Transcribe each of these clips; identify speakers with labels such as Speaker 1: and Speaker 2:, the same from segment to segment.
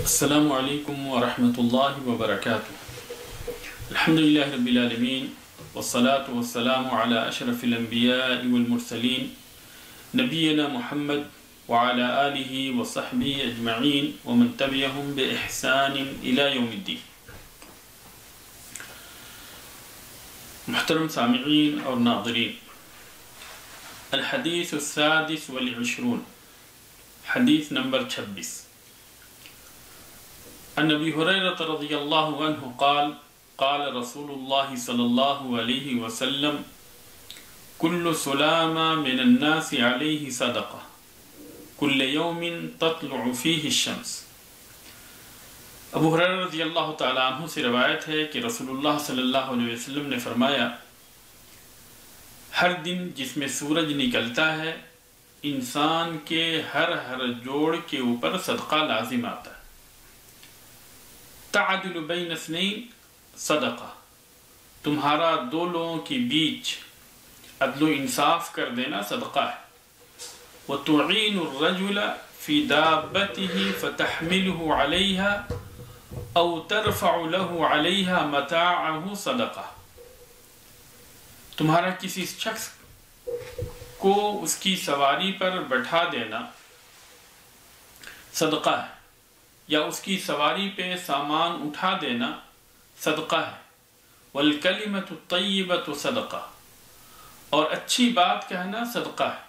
Speaker 1: السلام علیکم ورحمۃ اللہ وبرکاتہ۔ الحمدللہ رب العالمین والصلاة والسلام علی اشرف الانبیاء والمرسلین نبینا محمد وعلی آلہ وصحبہ اجمعین ومن تبعہم بإحسان الی یوم الدین۔ محترم سامعین اور ناظرین، الحدیث السادس والعشرون، حدیث نمبر 26۔ عن ابی ہریرہ رضی اللہ عنہ قال قال رسول اللہ صلی اللہ علیہ وسلم کل سلامہ من الناس علیہ صدقہ کل یوم تطلع فیہ الشمس۔ ابو ہریرہ رضی اللہ تعالیٰ عنہ سے روایت ہے کہ رسول اللہ صلی اللہ علیہ وسلم نے فرمایا، ہر دن جس میں سورج نکلتا ہے انسان کے ہر جوڑ کے اوپر صدقہ لازم آتا ہے۔ تعدل بین اثنین صدقہ، تمہارا دو لوگوں کے بیچ عدل و انصاف کر دینا صدقہ ہے۔ وتعین الرجل فی دابتہ فتحملہ علیہا او ترفع له علیہا متاعہ صدقہ، تمہارا کسی شخص کو اس کی سواری پر بٹھا دینا صدقہ ہے، یا اس کی سواری پہ سامان اٹھا دینا صدقہ ہے۔ والکلمۃ الطیبۃ صدقہ، اور اچھی بات کہنا صدقہ ہے۔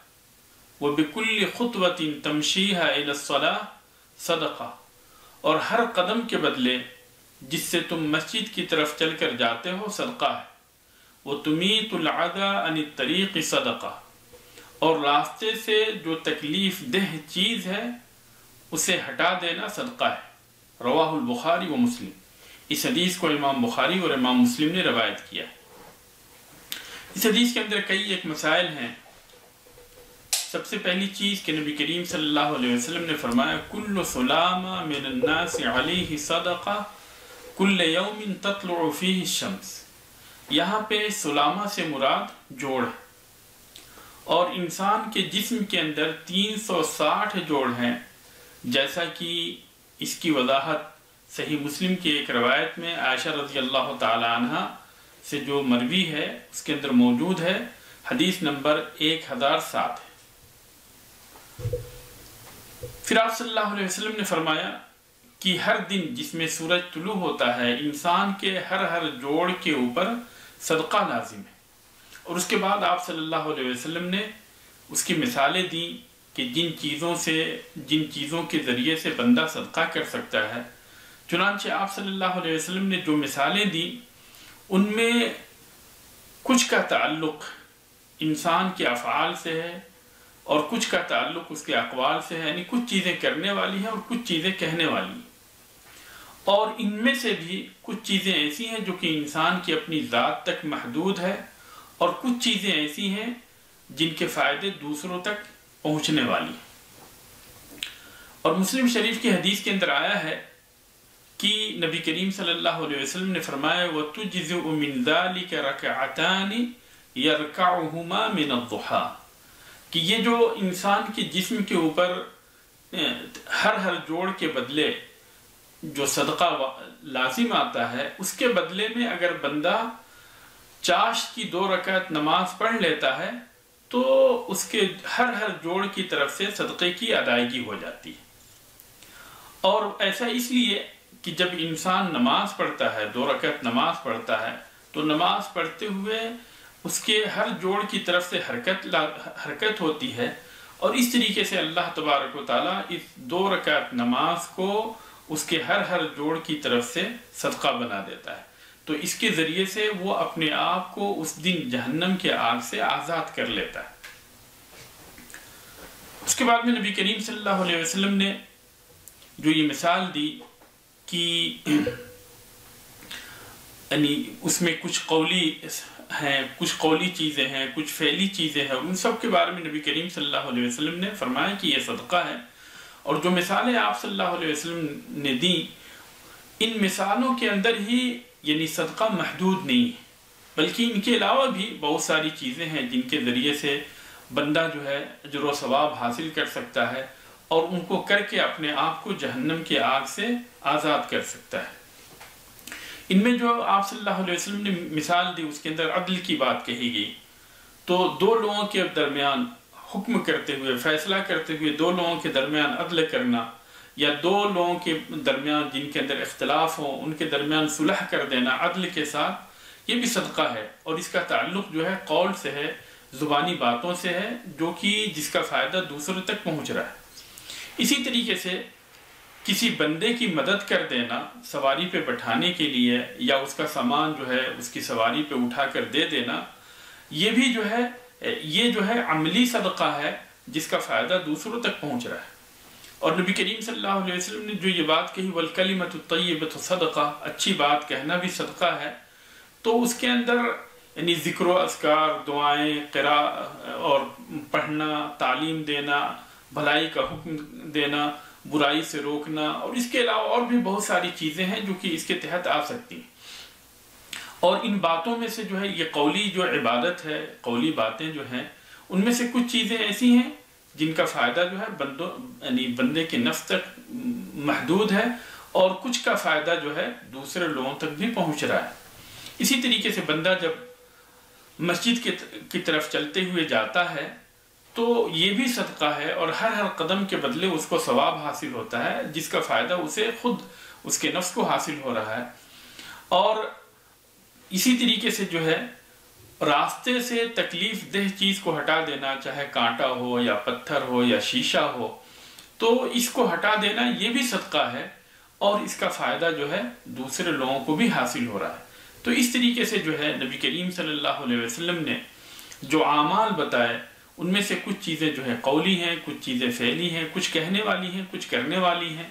Speaker 1: وبکل خطوۃ تمشیھا الی الصلاۃ صدقہ، اور ہر قدم کے بدلے جس سے تم مسجد کی طرف چل کر جاتے ہو صدقہ ہے۔ وتمیت العدی عن الطریق صدقہ، اور راستے سے جو تکلیف دہ چیز ہے اسے ہٹا دینا صدقہ ہے۔ رواہ البخاری و مسلم، اس حدیث کو امام بخاری اور امام مسلم نے روایت کیا ہے۔ اس حدیث کے اندر کئی ایک مسائل ہیں۔ سب سے پہلی چیز کہ نبی کریم صلی اللہ علیہ وسلم نے فرمایا کل سلامہ من الناس علیہ صدقہ کل یوم تطلع فیہ الشمس، یہاں پہ سلامہ سے مراد جوڑ ہے، اور انسان کے جسم کے اندر 360 جوڑ ہیں، جیسا کہ اس کی وضاحت صحیح مسلم کی ایک روایت میں عائشہ رضی اللہ تعالی عنہ سے جو مروی ہے اس کے اندر موجود ہے، حدیث نمبر 1007 ہے۔ پھر آپ صلی اللہ علیہ وسلم نے فرمایا کہ ہر دن جس میں سورج طلوع ہوتا ہے انسان کے ہر جوڑ کے اوپر صدقہ لازم ہے۔ اور اس کے بعد آپ صلی اللہ علیہ وسلم نے اس کی مثالیں دیں کہ جن چیزوں کے ذریعے سے بندہ صدقہ کر سکتا ہے۔ چنانچہ آپ صلی اللہ علیہ وسلم نے جو مثالیں دیں ان میں کچھ کا تعلق انسان کے افعال سے ہے اور کچھ کا تعلق اس کے اقوال سے ہے، یعنی کچھ چیزیں کرنے والی ہیں اور کچھ چیزیں کہنے والی ہیں، اور ان میں سے بھی کچھ چیزیں ایسی ہیں جو کہ انسان کی اپنی ذات تک محدود ہے، اور کچھ چیزیں ایسی ہیں جن کے فائدے دوسروں تک پہنچنے والی ہیں۔ اور مسلم شریف کی حدیث کے اندر آیا ہے کہ نبی کریم صلی اللہ علیہ وسلم نے فرمایا وَتُجْزِئُ مِنْ ذَلِكَ رَكَعَتَانِ يَرْكَعُهُمَا مِنَ الضُّحَىٰ، کہ یہ جو انسان کے جسم کے اوپر ہر جوڑ کے بدلے جو صدقہ لازم آتا ہے اس کے بدلے میں اگر بندہ چاشت کی 2 رکعت نماز پڑھ لیتا ہے تو اس کے ہر جوڑ کی طرف سے صدقے کی ادائیگی ہو جاتی ہے۔ اور ایسا اس لیے کہ جب انسان نماز پڑھتا ہے 2 رکعت نماز پڑھتا ہے تو نماز پڑھتے ہوئے اس کے ہر جوڑ کی طرف سے حرکت ہوتی ہے، اور اس طریقے سے اللہ تبارک و تعالیٰ اس 2 رکعت نماز کو اس کے ہر جوڑ کی طرف سے صدقہ بنا دیتا ہے، تو اس کے ذریعے سے وہ اپنے آپ کو اس دن جہنم کے آگ سے آزاد کر لیتا ہے۔ اس کے بعد میں نبی کریم صلی اللہ علیہ وسلم نے جو یہ مثال دی کہ یعنی اس میں کچھ قولی ہیں، کچھ قولی چیزیں ہیں، کچھ فعلی چیزیں ہیں، ان سب کے بارے میں نبی کریم صلی اللہ علیہ وسلم نے فرمایا کہ یہ صدقہ ہے۔ اور جو مثالیں آپ صلی اللہ علیہ وسلم نے دیں ان مثالوں کے اندر ہی یعنی صدقہ محدود نہیں ہے، بلکہ ان کے علاوہ بھی بہت ساری چیزیں ہیں جن کے ذریعے سے بندہ جو ہے اجر و ثواب حاصل کر سکتا ہے، اور ان کو کر کے اپنے آپ کو جہنم کی آگ سے آزاد کر سکتا ہے۔ ان میں جو آپ صلی اللہ علیہ وسلم نے مثال دی اس کے اندر عدل کی بات کہی گئی، تو دو لوگوں کے درمیان حکم کرتے ہوئے، فیصلہ کرتے ہوئے دو لوگوں کے درمیان عدل کرنا، یا دو لوگوں کے درمیان جن کے اندر اختلاف ہوں ان کے درمیان صلح کر دینا عدل کے ساتھ، یہ بھی صدقہ ہے، اور اس کا تعلق جو ہے قول سے ہے، زبانی باتوں سے ہے، جو کہ جس کا فائدہ دوسروں تک پہنچ رہا ہے۔ اسی طریقے سے کسی بندے کی مدد کر دینا سواری پہ بٹھانے کے لیے، یا اس کا سامان جو ہے اس کی سواری پہ اٹھا کر دے دینا، یہ بھی جو ہے عملی صدقہ ہے جس کا فائدہ دوسروں تک پہنچ رہا ہے۔ اور نبی کریم صلی اللہ علیہ وسلم نے جو یہ بات کہی وَالْكَلِمَةُ الطَّيِّبَةُ صَدَقَةٌ، اچھی بات کہنا بھی صدقہ ہے، تو اس کے اندر یعنی ذکر و اذکار، دعائیں، قراءت اور پڑھنا، تعلیم دینا، بھلائی کا حکم دینا، برائی سے روکنا، اور اس کے علاوہ اور بھی بہت ساری چیزیں ہیں جو کہ اس کے تحت آ سکتی ہیں۔ اور ان باتوں میں سے جو ہے یہ قولی جو عبادت ہے، قولی باتیں جو ہیں، ان میں سے کچھ چیزیں ایسی ہیں جن کا فائدہ جو ہے بندے کے نفس تک محدود ہے، اور کچھ کا فائدہ جو ہے دوسرے لوگوں تک بھی پہنچ رہا ہے۔ اسی طریقے سے بندہ جب مسجد کی طرف چلتے ہوئے جاتا ہے تو یہ بھی صدقہ ہے، اور ہر قدم کے بدلے اس کو ثواب حاصل ہوتا ہے جس کا فائدہ اسے خود اس کے نفس کو حاصل ہو رہا ہے۔ اور اسی طریقے سے جو ہے راستے سے تکلیف دہ چیز کو ہٹا دینا، چاہے کانٹا ہو یا پتھر ہو یا شیشہ ہو، تو اس کو ہٹا دینا یہ بھی صدقہ ہے، اور اس کا فائدہ جو ہے دوسرے لوگوں کو بھی حاصل ہو رہا ہے۔ تو اس طریقے سے جو ہے نبی کریم صلی اللہ علیہ وسلم نے جو اعمال بتائے ان میں سے کچھ چیزیں جو ہے قولی ہیں، کچھ چیزیں فعلی ہیں، کچھ کہنے والی ہیں، کچھ کرنے والی ہیں،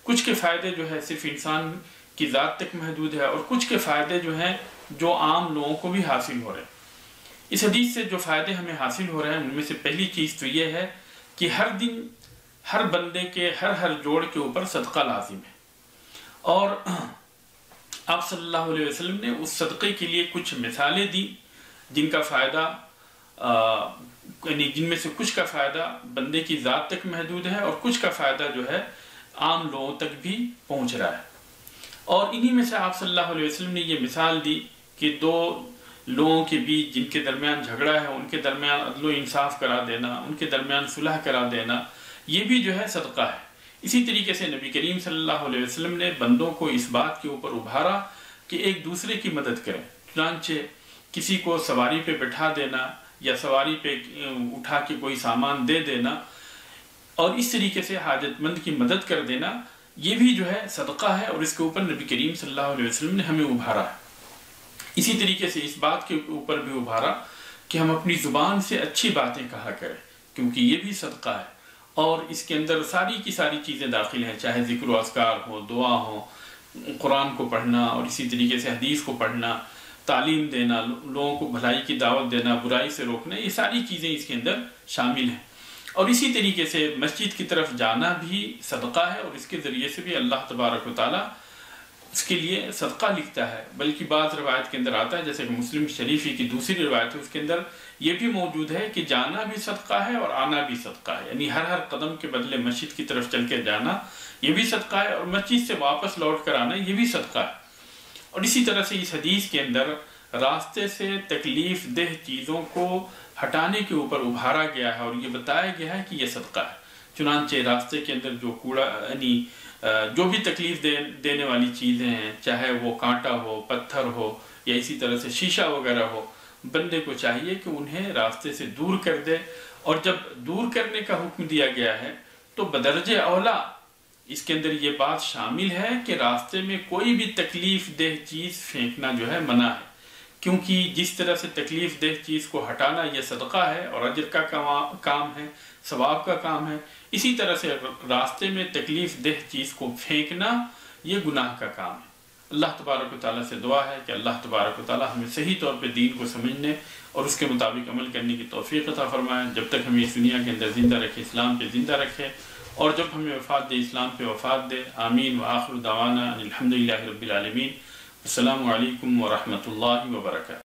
Speaker 1: کچھ کے فائدے جو ہے صرف انسان کی ذات تک محدود ہے، اور کچھ کے فائدے جو ہیں جو عام لوگوں کو بھی حاصل ہو رہے ہیں۔ اس حدیث سے جو فائدے ہمیں حاصل ہو رہے ہیں ان میں سے پہلی چیز تو یہ ہے کہ ہر دن ہر بندے کے ہر جوڑ کے اوپر صدقہ لازم ہے، اور آپ صلی اللہ علیہ وسلم نے اس صدقے کے لیے کچھ مثالیں دی جن کا فائدہ یعنی جن میں سے کچھ کا فائدہ بندے کی ذات تک محدود ہے، اور کچھ کا فائدہ جو ہے عام لوگوں تک بھی پہنچ رہا ہے۔ اور انہی میں سے آپ صلی اللہ علیہ وسلم نے یہ مثال دی کہ دو لوگوں کے بیچ جن کے درمیان جھگڑا ہے ان کے درمیان عدل و انصاف کرا دینا، ان کے درمیان صلح کرا دینا، یہ بھی جو ہے صدقہ ہے۔ اسی طریقے سے نبی کریم صلی اللہ علیہ وسلم نے بندوں کو اس بات کے اوپر ابھارا کہ ایک دوسرے کی مدد کریں، چنانچہ کسی کو سواری پہ بٹھا دینا یا سواری پہ اٹھا کے کوئی سامان دے دینا، اور اس طریقے سے حاجت مند کی مدد کر دینا، یہ بھی جو ہے صدقہ ہے، اور اس کے اوپر نبی کریم صلی اللہ علیہ وسلم نے ہمیں ابھارا ہے۔ اسی طریقے سے اس بات کے اوپر بھی ابھارا کہ ہم اپنی زبان سے اچھی باتیں کہا کریں، کیونکہ یہ بھی صدقہ ہے، اور اس کے اندر ساری کی ساری چیزیں داخل ہیں، چاہے ذکر و اذکار ہو، دعا ہو، قرآن کو پڑھنا، اور اسی طریقے سے حدیث کو پڑھنا، تعلیم دینا، لوگوں کو بھلائی کی دعوت دینا، برائی سے روکنا، یہ ساری چیزیں اس کے اندر شامل ہیں۔ اور اسی طریقے سے مسجد کی طرف جانا بھی صدقہ ہے، اور اس کے ذریعے سے بھی اللہ تبارک و تعالیٰ اس کے لیے صدقہ لکھتا ہے۔ بلکہ بعض روایت کے اندر آتا ہے، جیسے کہ مسلم شریفی کی دوسری روایت ہے، اس کے اندر یہ بھی موجود ہے کہ جانا بھی صدقہ ہے اور آنا بھی صدقہ ہے، یعنی ہر قدم کے بدلے مسجد کی طرف چل کے جانا یہ بھی صدقہ ہے، اور مسجد سے واپس لوٹ کر آنا یہ بھی صدقہ ہے۔ اور اسی طرح سے اس حدیث کے اندر راستے سے تکلیف دہ چیزوں کو ہٹانے کے اوپر ابھارا گیا ہے، اور یہ بتایا گیا ہے کہ یہ صدقہ ہے۔ چنانچہ راستے کے اندر جو کوڑا یعنی جو بھی تکلیف دینے والی چیزیں ہیں، چاہے وہ کانٹا ہو، پتھر ہو، یا اسی طرح سے شیشہ وغیرہ ہو، بندے کو چاہیے کہ انہیں راستے سے دور کر دے۔ اور جب دور کرنے کا حکم دیا گیا ہے تو بدرجہ اولا اس کے اندر یہ بات شامل ہے کہ راستے میں کوئی بھی تکلیف دہ چیز پھینکنا جو ہے منع ہے، کیونکہ جس طرح سے تکلیف دہ چیز کو ہٹانا یہ صدقہ ہے اور اجر کا کام ہے، ثواب کا کام ہے، اسی طرح سے راستے میں تکلیف دہ چیز کو پھینکنا یہ گناہ کا کام ہے۔ اللہ تبارک و تعالیٰ سے دعا ہے کہ اللہ تبارک و تعالیٰ ہمیں صحیح طور پہ دین کو سمجھنے اور اس کے مطابق عمل کرنے کی توفیق عطا فرمائے، جب تک ہمیں اس دنیا کے اندر زندہ رکھے، اسلام پہ زندہ رکھے، اور جب ہمیں وفات دے اسلام پہ وفات دے۔ آمین وآخر دعوانا الحمدللہ رب العالمین۔ السلام علیکم ورحمۃ اللہ وبرکاتہ۔